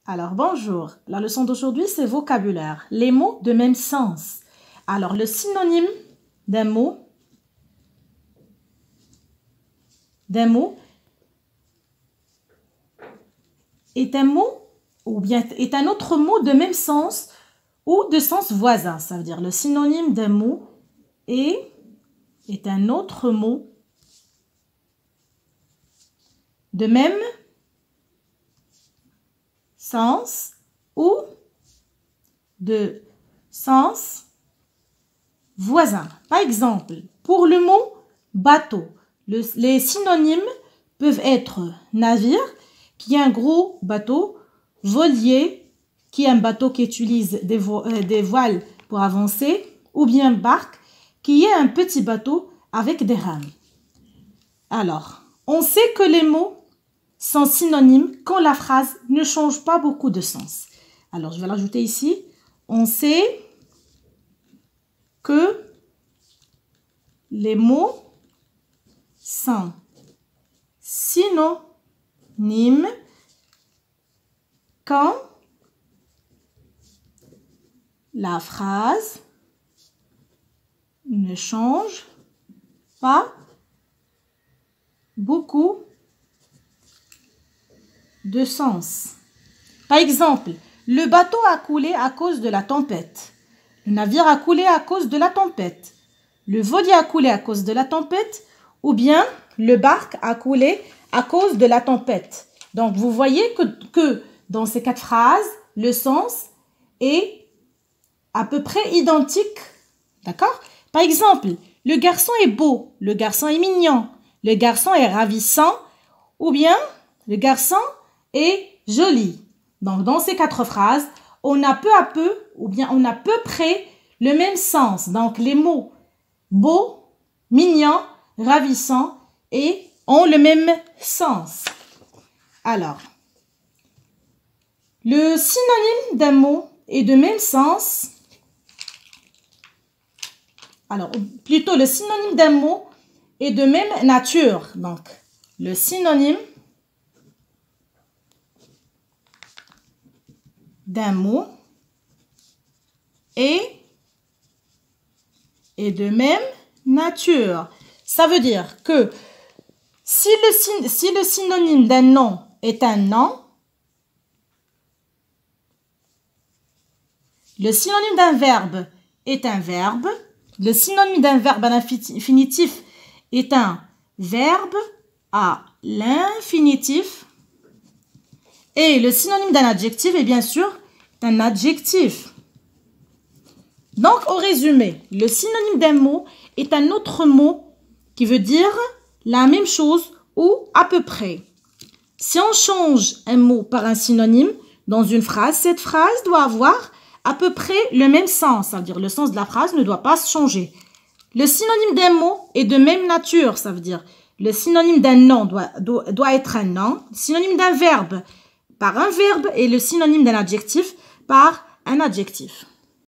Alors, bonjour. La leçon d'aujourd'hui, c'est vocabulaire. Les mots de même sens. Alors, le synonyme d'un mot est un mot ou bien est un autre mot de même sens ou de sens voisin. Ça veut dire le synonyme d'un mot est un autre mot de même sens ou de sens voisin. Par exemple, pour le mot bateau, les synonymes peuvent être navire, qui est un gros bateau, voilier, qui est un bateau qui utilise des voiles pour avancer, ou bien barque, qui est un petit bateau avec des rames. Alors, on sait que les mots sont synonymes quand la phrase ne change pas beaucoup de sens. Alors, je vais l'ajouter ici. On sait que les mots sont synonymes quand la phrase ne change pas beaucoup de sens. Par exemple, le bateau a coulé à cause de la tempête. Le navire a coulé à cause de la tempête. Le voilier a coulé à cause de la tempête. Ou bien, le barque a coulé à cause de la tempête. Donc, vous voyez que dans ces quatre phrases, le sens est à peu près identique. D'accord? Par exemple, le garçon est beau. Le garçon est mignon. Le garçon est ravissant. Ou bien, le garçon est joli. Donc, dans ces quatre phrases, on a peu à peu, ou bien on a peu près le même sens. Donc, les mots beau, mignon, ravissant et ont le même sens. Alors, le synonyme d'un mot est de même sens. Alors, plutôt, le synonyme d'un mot est de même nature. Donc, le synonyme d'un mot est de même nature. Ça veut dire que si le synonyme d'un nom est un nom, le synonyme d'un verbe est un verbe, le synonyme d'un verbe à l'infinitif est un verbe à l'infinitif, et le synonyme d'un adjectif est bien sûr un adjectif. Donc, au résumé, le synonyme d'un mot est un autre mot qui veut dire la même chose ou à peu près. Si on change un mot par un synonyme dans une phrase, cette phrase doit avoir à peu près le même sens. Ça veut dire le sens de la phrase ne doit pas changer. Le synonyme d'un mot est de même nature. Ça veut dire le synonyme d'un nom doit être un nom. Le synonyme d'un verbe par un verbe et le synonyme d'un adjectif par un adjectif.